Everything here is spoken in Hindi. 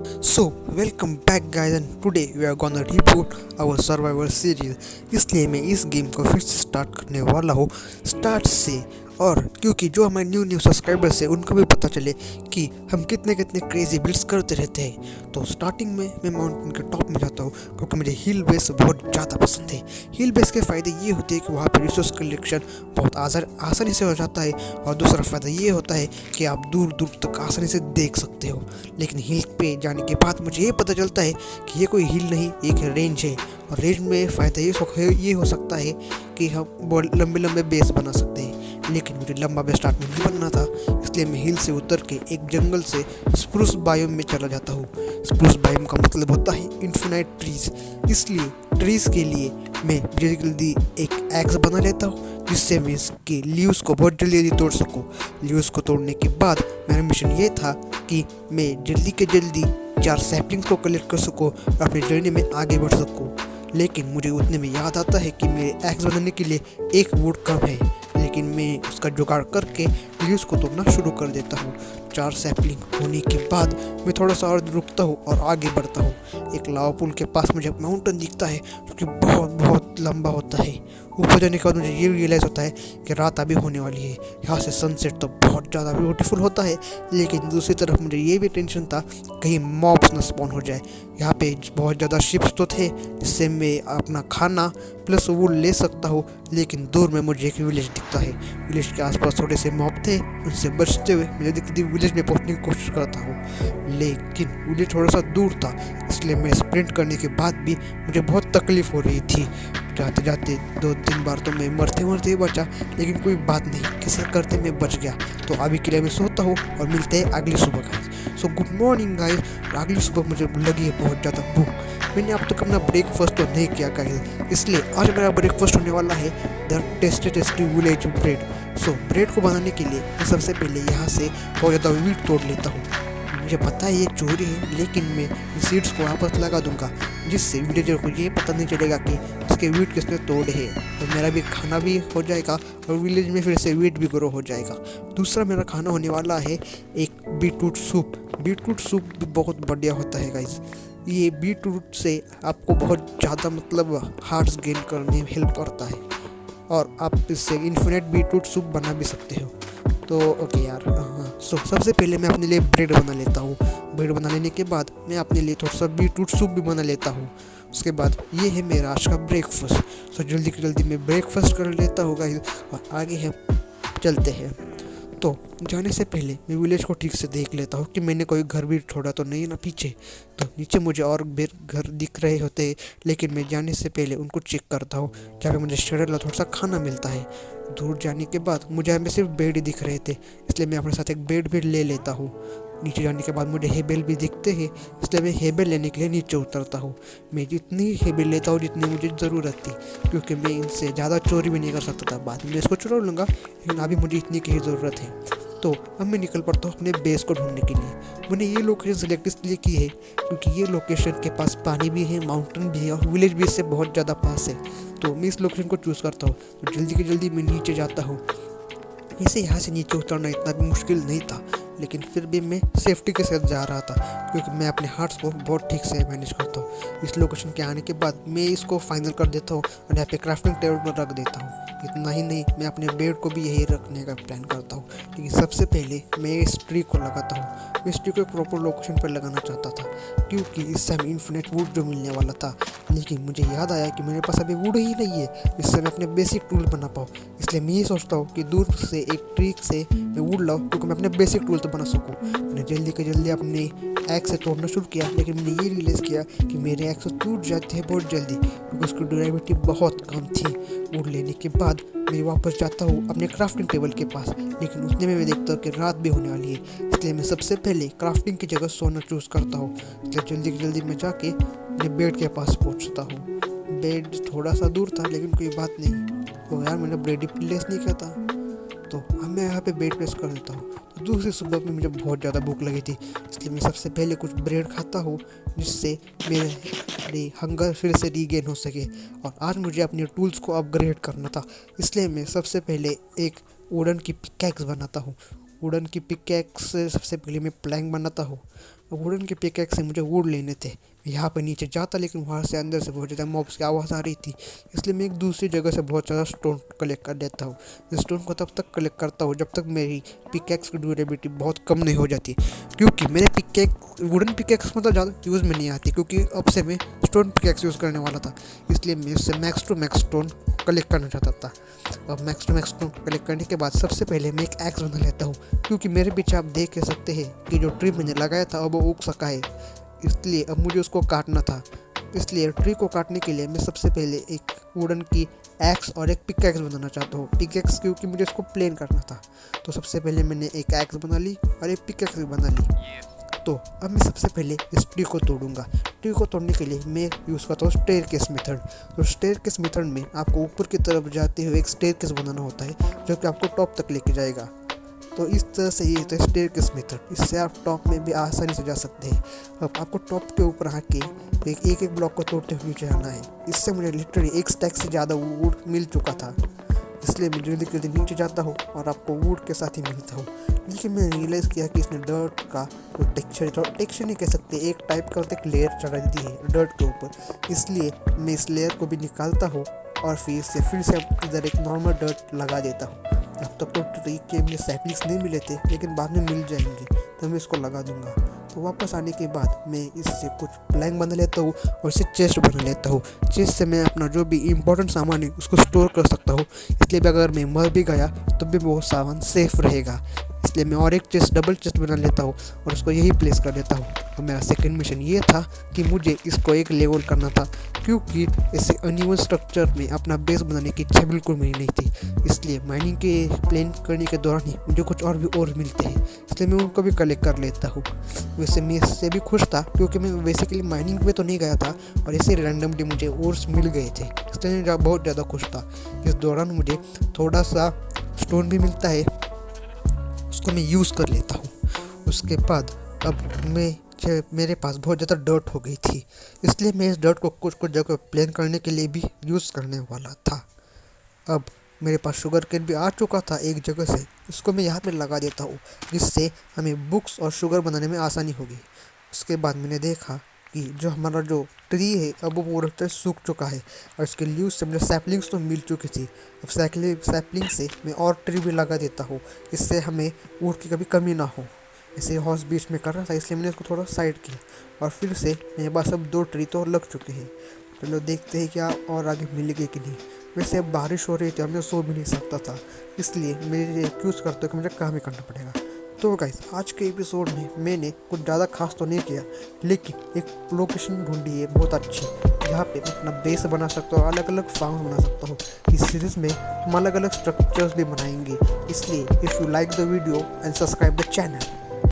So, welcome back guys, and today we are gonna reboot our survival series। इसलिए मैं इस गेम को फिर से स्टार्ट करने वाला हूँ स्टार्ट से। और क्योंकि जो हमारे न्यू सब्सक्राइबर्स हैं उनको भी पता चले कि हम कितने कितने क्रेजी बिल्ड्स करते रहते हैं। तो स्टार्टिंग में मैं माउंटेन के टॉप में जाता हूँ क्योंकि मुझे हिल बेस बहुत ज़्यादा पसंद है। हिल बेस के फ़ायदे ये होते हैं कि वहाँ पर रिसोर्स कलेक्शन बहुत आसानी से हो जाता है, और दूसरा फ़ायदा ये होता है कि आप दूर दूर तक आसानी से देख सकते हो। लेकिन हिल पे जाने के बाद मुझे ये पता चलता है कि ये कोई हिल नहीं, एक रेंज है। और रेंज में फ़ायदा ये हो सकता है कि हम बहुत लंबे लंबे बेस बना सकते हैं। लेकिन मुझे लंबा बेस स्टार्ट में नहीं बनना था, इसलिए मैं हिल से उतर के एक जंगल से स्प्रूस बायोम में चला जाता हूँ। स्प्रूस बायोम का मतलब होता है इन्फिनाइट ट्रीज, इसलिए ट्रीज के लिए मैं जल्दी एक एक्स बना लेता हूँ जिससे मैं इसके लीव्स को बहुत जल्दी तोड़ सकूँ। लीव्स को तोड़ने के बाद मेरा मिशन ये था कि मैं जल्दी के जल्दी 4 सैपलिंग्स को कलेक्ट कर सकूँ और अपने जर्नी में आगे बढ़ सकूँ। लेकिन मुझे उतने में याद आता है कि मेरे एक्स बनाने के लिए एक वुड कम है, लेकिन मैं उसका जुगाड़ करके लीव्स को तोड़ना शुरू कर देता हूँ। 4 सैपलिंग होने के बाद मैं थोड़ा सा और रुकता हूँ और आगे बढ़ता हूँ। एक लावा पुल के पास मुझे माउंटेन दिखता है जो कि बहुत बहुत लंबा होता है। ऊपर जाने के बाद मुझे ये रियलाइज़ होता है कि रात अभी होने वाली है। यहाँ से सनसेट तो बहुत ज़्यादा ब्यूटीफुल होता है, लेकिन दूसरी तरफ मुझे ये भी टेंशन था कहीं मॉब्स न स्पॉन हो जाए। यहाँ पे बहुत ज़्यादा शिप्स तो थे जिससे मैं अपना खाना प्लस वुड ले सकता हूँ, लेकिन दूर में मुझे एक विलेज दिखता है। विलेज के आसपास थोड़े से मॉब थे, उनसे बचते हुए मैं दिखती विलेज में पहुँचने की कोशिश करता हूँ। लेकिन विलेज थोड़ा सा दूर था, इसलिए मैं स्प्रिंट करने के बाद भी मुझे बहुत तकलीफ़ हो रही थी। जाते जाते 2-3 बार तो मैं मरते मरते ही बचा, लेकिन कोई बात नहीं, कैसे करते मैं बच गया। तो अभी के लिए मैं सोता हूँ और मिलते हैं अगली सुबह guys. So good morning guys. अगली सुबह मुझे लगी है बहुत ज़्यादा भूख। मैंने अब तक अपना ब्रेकफास्ट तो नहीं किया गाइस, इसलिए आज मेरा ब्रेकफास्ट होने वाला है the tasty village bread. So bread को बनाने के लिए मैं सबसे पहले यहाँ से बहुत ज़्यादा वीट तोड़ लेता हूँ। मुझे पता है ये चोरी है, लेकिन मैं सीड्स को वापस लगा दूंगा जिससे विलेजर को ये पता नहीं चलेगा कि इसके वीट किसने तोड़े हैं। तो मेरा भी खाना भी हो जाएगा और विलेज में फिर से वीट भी ग्रो हो जाएगा। दूसरा मेरा खाना होने वाला है एक बीटरूट सूप। बीटरूट सूप भी बहुत बढ़िया होता है गाइस। ये बीटरूट से आपको बहुत ज़्यादा हार्ट्स गेन करने में हेल्प करता है, और आप इससे इन्फिनिट बीटरूट सूप बना भी सकते हो। तो ओके यार, हाँ। सो सबसे पहले मैं अपने लिए ब्रेड बना लेता हूँ। ब्रेड बना लेने के बाद मैं अपने लिए थोड़ा सा बीटरूट सूप भी बना लेता हूँ। उसके बाद ये है मेरा आज का ब्रेकफास्ट। सो जल्दी से जल्दी मैं ब्रेकफास्ट कर लेता हूँ गाइस, और आगे हम चलते हैं। तो जाने से पहले मैं विलेज को ठीक से देख लेता हूँ कि मैंने कोई घर भी छोड़ा तो नहीं ना पीछे। तो नीचे मुझे और भी घर दिख रहे होते हैं, लेकिन मैं जाने से पहले उनको चेक करता हूँ जहाँ पे मुझे शेडर थोड़ा सा खाना मिलता है। दूर जाने के बाद मुझे हमें सिर्फ बेड ही दिख रहे थे, इसलिए मैं अपने साथ एक बेड भी ले लेता हूँ। नीचे जाने के बाद मुझे हेबेल भी दिखते हैं, इसलिए मैं हेबेल लेने के लिए नीचे उतरता हूँ। मैं जितनी हेबेल लेता हूँ जितनी मुझे ज़रूरत थी, क्योंकि मैं इनसे ज़्यादा चोरी भी नहीं कर सकता था। बाद में इसको चुरा लूँगा, लेकिन अभी मुझे इतनी की ही ज़रूरत है। तो अब मैं निकल पड़ता हूँ अपने बेस को ढूंढने के लिए। मैंने ये लोकेशन सेलेक्ट इसलिए की है क्योंकि ये लोकेशन के पास पानी भी है, माउंटेन भी है, और विलेज भी इससे बहुत ज़्यादा पास है। तो मैं इस लोकेशन को चूज़ करता हूँ। तो जल्दी के जल्दी मैं नीचे जाता हूँ। वैसे यहाँ से नीचे उतरना इतना भी मुश्किल नहीं था, लेकिन फिर भी मैं सेफ्टी के साथ जा रहा था क्योंकि मैं अपने हार्ट्स को बहुत ठीक से मैनेज करता हूँ। इस लोकेशन के आने के बाद मैं इसको फाइनल कर देता हूँ और यहाँ पे क्राफ्टिंग टेबल पर रख देता हूँ। इतना ही नहीं, मैं अपने बेड को भी यही रखने का प्लान करता हूँ। लेकिन सबसे पहले मैं इस ट्री को लगाता हूँ। मैं इस ट्री को एक प्रॉपर लोकेशन पर लगाना चाहता था क्योंकि इससे हमें इन्फिनिट वुड जो मिलने वाला था। लेकिन मुझे याद आया कि मेरे पास अभी वुड ही नहीं है जिससे मैं अपने बेसिक टूल बना पाऊँ। इसलिए मैं ये सोचता हूँ कि दूर से एक ट्रिक से मैं वुड लाऊँ क्योंकि मैं अपने बेसिक टूल तो बना सकूँ। मैंने जल्दी के जल्दी अपने एक्स से तोड़ना शुरू किया, लेकिन मैंने ये रियलाइज़ किया कि मेरे एक्स टूट जाते हैं बहुत जल्दी क्योंकि उसकी ड्यूरेबिलिटी बहुत कम थी। वुड लेने के बाद मैं वापस जाता हूँ अपने क्राफ्टिंग टेबल के पास, लेकिन उतने में मैं देखता हूँ कि रात भी होने वाली है। इसलिए मैं सबसे पहले क्राफ्टिंग की जगह सोना चूज़ करता हूँ। इसलिए जल्दी मैं जाके अपने बेड के पास पहुँचता हूँ। बेड थोड़ा सा दूर था, लेकिन कोई बात नहीं। तो यार मैंने ब्रेड ही प्लेस नहीं किया था, तो अब मैं यहाँ पे बेड प्लेस कर देता हूँ। तो दूसरी सुबह में मुझे बहुत ज़्यादा भूख लगी थी, इसलिए मैं सबसे पहले कुछ ब्रेड खाता हूँ जिससे मेरे हंगर फिर से रीगेन हो सके। और आज मुझे अपने टूल्स को अपग्रेड करना था, इसलिए मैं सबसे पहले एक वुडन की पिकैक्स बनाता हूँ। वुडन की पिकैक्स से सबसे पहले मैं प्लैंक बनाता हूँ। वुडन के पिकैक्स से मुझे वुड लेने थे। यहाँ पर नीचे जाता लेकिन वहाँ से अंदर से बहुत ज़्यादा मॉब्स की आवाज़ आ रही थी, इसलिए मैं एक दूसरी जगह से बहुत ज़्यादा स्टोन कलेक्ट कर लेता हूँ। इस स्टोन को तब तक कलेक्ट करता हूँ जब तक मेरी पिकैक्स की ड्यूरेबिलिटी बहुत कम नहीं हो जाती, क्योंकि मेरे पिकैक्स वुडन पिकैक्स मतलब ज़्यादा यूज़ में नहीं आती, क्योंकि अब से मैं स्टोन पिकैक्स यूज़ करने वाला था। इसलिए मैं इससे max to max stone collect करना चाहता था। और max to max stone collect करने के बाद सबसे पहले मैं एक एक्स बना लेता हूँ, क्योंकि मेरे पीछे आप देख सकते हैं कि जो ट्री मैंने लगाया था अब वो उग सका है, इसलिए अब मुझे उसको काटना था। इसलिए ट्री को काटने के लिए मैं सबसे पहले एक वुडन की एक्स और एक पिकैक्स बनाना चाहता हूँ। पिकैक्स क्योंकि मुझे इसको प्लेन करना था, तो सबसे पहले मैंने एक एक्स बना ली और एक पिकैक्स भी बना ली। तो अब मैं सबसे पहले इस ट्री को तोड़ूंगा। ट्री को तोड़ने के लिए मैं यूज़ करता हूँ स्टेयरकेस मेथड। तो स्टेयरकेस मेथड में आपको ऊपर की तरफ जाते हुए एक स्टेयरकेस बनाना होता है, जो कि आपको टॉप तक लेके जाएगा। तो इस तरह से ये तो स्टेयरकेस मेथड, इससे आप टॉप में भी आसानी से जा सकते हैं। अब आपको टॉप के ऊपर आके एक एक ब्लॉक को तोड़ते हुए नीचे आना है। इससे मुझे लिटरली एक स्टैक से ज़्यादा वुड मिल चुका था, इसलिए मैं जल्दी जल्दी नीचे जाता हूँ और आपको वुड के साथ ही मिलता हूँ। लेकिन मैंने रियलाइज़ किया कि इसने डर्ट का जो टेक्सचर नहीं कह सकते, एक टाइप का एक लेयर चढ़ा दी है डर्ट के ऊपर, इसलिए मैं इस लेयर को भी निकालता हूँ और फिर से इधर एक नॉर्मल डर्ट लगा देता हूँ। अब तक तो ट्री के मुझे सैपलिंग्स नहीं मिले थे, लेकिन बाद में मिल जाएंगे तो मैं इसको लगा दूंगा। तो वापस आने के बाद मैं इससे कुछ प्लैंक बना लेता हूँ और इसे चेस्ट बना लेता हूँ। चेस्ट से मैं अपना जो भी इम्पोर्टेंट सामान है उसको स्टोर कर सकता हूँ, इसलिए भी अगर मैं मर भी गया तो भी वो सामान सेफ रहेगा। इसलिए मैं और एक चेस्ट डबल चेस्ट बना लेता हूँ और उसको यही प्लेस कर देता हूँ। और मेरा सेकंड मिशन ये था कि मुझे इसको एक लेवल करना था, क्योंकि इसे अनइवन स्ट्रक्चर में अपना बेस बनाने की इच्छा बिल्कुल मेरी नहीं थी। इसलिए माइनिंग के प्लान करने के दौरान ही मुझे कुछ और भी और मिलते हैं, इसलिए मैं उनको भी कलेक्ट कर लेता हूँ। वैसे मैं इससे भी खुश था, क्योंकि मैं बेसिकली माइनिंग पे तो नहीं गया था और इसे रैंडमली मुझे ओर्स मिल गए थे, इसलिए मैं बहुत ज़्यादा खुश था। इस दौरान मुझे थोड़ा सा स्टोन भी मिलता है, उसको मैं यूज़ कर लेता हूँ। उसके बाद अब मेरे पास बहुत ज़्यादा डर्ट हो गई थी, इसलिए मैं इस डर्ट को कुछ कुछ जगह प्लेन करने के लिए भी यूज़ करने वाला था। अब मेरे पास शुगर केन भी आ चुका था एक जगह से, इसको मैं यहाँ पे लगा देता हूँ, जिससे हमें बुक्स और शुगर बनाने में आसानी होगी। उसके बाद मैंने देखा कि जो हमारा जो ट्री है अब वो पूरी तरह सूख चुका है और इसके लीव्स से मुझे सैपलिंग्स तो मिल चुकी थी। अब सैपलिंग से मैं और ट्री भी लगा देता हूँ, इससे हमें वुड की कभी कमी ना हो। ऐसे हॉर्स बीच में कर रहा था, इसलिए मैंने इसको थोड़ा साइड किया और फिर से मेरे पास अब 2 ट्री तो लग चुके हैं। चलो देखते हैं क्या और आगे मिलेगी कि नहीं। वैसे अब बारिश हो रही थी और मैं सो भी नहीं सकता था, इसलिए मेरे चूज़ करते कि मुझे काम ही करना पड़ेगा। तो गाइस आज के एपिसोड में मैंने कुछ ज़्यादा खास तो नहीं किया, लेकिन एक लोकेशन ढूंढी है बहुत अच्छी, जहाँ पे मैं अपना बेस बना सकता हूँ, अलग अलग फार्म बना सकता हूँ। इस सीरीज़ में हम अलग अलग स्ट्रक्चर्स भी बनाएंगे, इसलिए if you like the video and subscribe the channel.